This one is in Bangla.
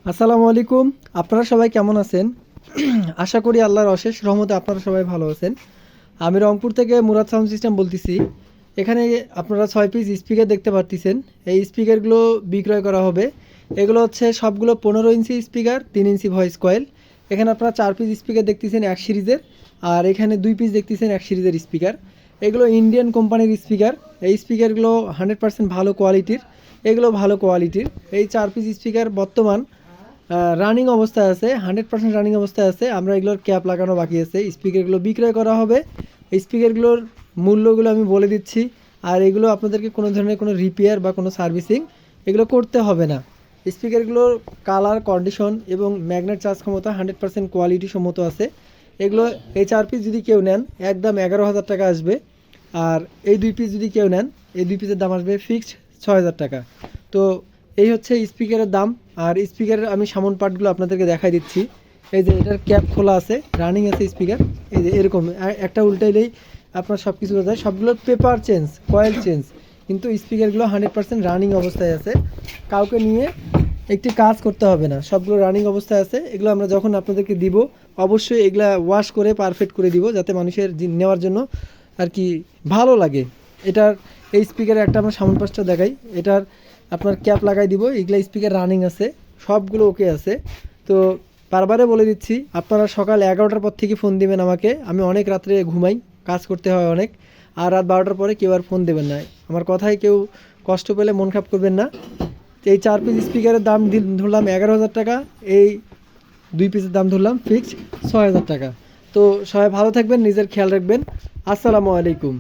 আসসালামু আলাইকুম। আপনারা সবাই কেমন আছেন? আশা করি আল্লাহর অশেষ রহমতে আপনারা সবাই ভালো আছেন। আমি রংপুর থেকে মুরাদ সাউন্ড সিস্টেম বলতেছি। এখানে আপনারা 6 পিস স্পিকার দেখতে পারতেছেন। এই স্পিকারগুলো বিক্রয় করা হবে। এগুলো হচ্ছে সবগুলো 15 inch speaker, 3 inch voice coil. এখানে আপনারা 4 পিস স্পিকার দেখতেছেন এক সিরিজের, আর এখানে 2 পিস দেখতেছেন এক সিরিজের স্পিকার। এগুলো ইন্ডিয়ান কোম্পানির স্পিকার। এই স্পিকারগুলো 100% ভালো কোয়ালিটির। এগুলো ভালো কোয়ালিটির। এই 4 পিস স্পিকার বর্তমান রানিং অবস্থায় আছে, 100% রানিং অবস্থায় আছে। আমরা এগুলোর ক্যাপ লাগানো বাকি আছে। স্পিকারগুলো বিক্রয় করা হবে। এই স্পিকারগুলোর মূল্যগুলো আমি বলে দিচ্ছি। আর এগুলো আপনাদেরকে কোনো ধরনের কোনো রিপেয়ার বা কোনো সার্ভিসিং এগুলো করতে হবে না। স্পিকারগুলোর কালার, কন্ডিশন এবং ম্যাগনেট চার্জ ক্ষমতা 100% কোয়ালিটি সম্মত আছে। এগুলো এই 4 পিস যদি কেউ নেন একদম 11,000 টাকা আসবে। আর এই 2 পিস যদি কেউ নেন, এই 2 পিসের দাম আসবে ফিক্সড 6,000 টাকা। তো এই হচ্ছে স্পিকারের দাম। আর স্পিকারের আমি সামন পার্টগুলো আপনাদেরকে দেখাই দিচ্ছি। এই যে এটার ক্যাপ খোলা আছে, রানিং আছে স্পিকার। এই যে এরকম একটা উল্টাইলেই আপনার সব কিছু হয়ে যায়। সবগুলোর পেপার চেঞ্জ, কয়েল চেঞ্জ, কিন্তু স্পিকারগুলো 100% রানিং অবস্থায় আছে। কাউকে নিয়ে একটি কাজ করতে হবে না, সবগুলো রানিং অবস্থায় আছে। এগুলো আমরা যখন আপনাদেরকে দিব অবশ্যই এগুলা ওয়াশ করে পারফেক্ট করে দিব, যাতে মানুষের নেওয়ার জন্য আর কি ভালো লাগে। এটার এই স্পিকারের একটা আমরা সামন পাশটা দেখাই। এটার আপনার ক্যাপ লাগাই দিব। এগুলা স্পিকার রানিং আছে, সবগুলো ওকে আছে। তো বারবারে বলে দিচ্ছি, আপনারা সকাল 11টার পর থেকে ফোন দিবেন আমাকে। আমি অনেক রাত্রে ঘুমাই, কাজ করতে হয় অনেক। আর রাত 12টার পরে কেউ আর ফোন দেবেন না। আমার কথায় কেউ কষ্ট পেলে মন খারাপ করবেন না। এই 4 পিস স্পিকারের দাম ধরলাম 11,000 টাকা। এই 2 পিসের দাম ধরলাম ফিক্সড 6,000 টাকা। তো সবাই ভালো থাকবেন, নিজের খেয়াল রাখবেন। আসসালামু আলাইকুম।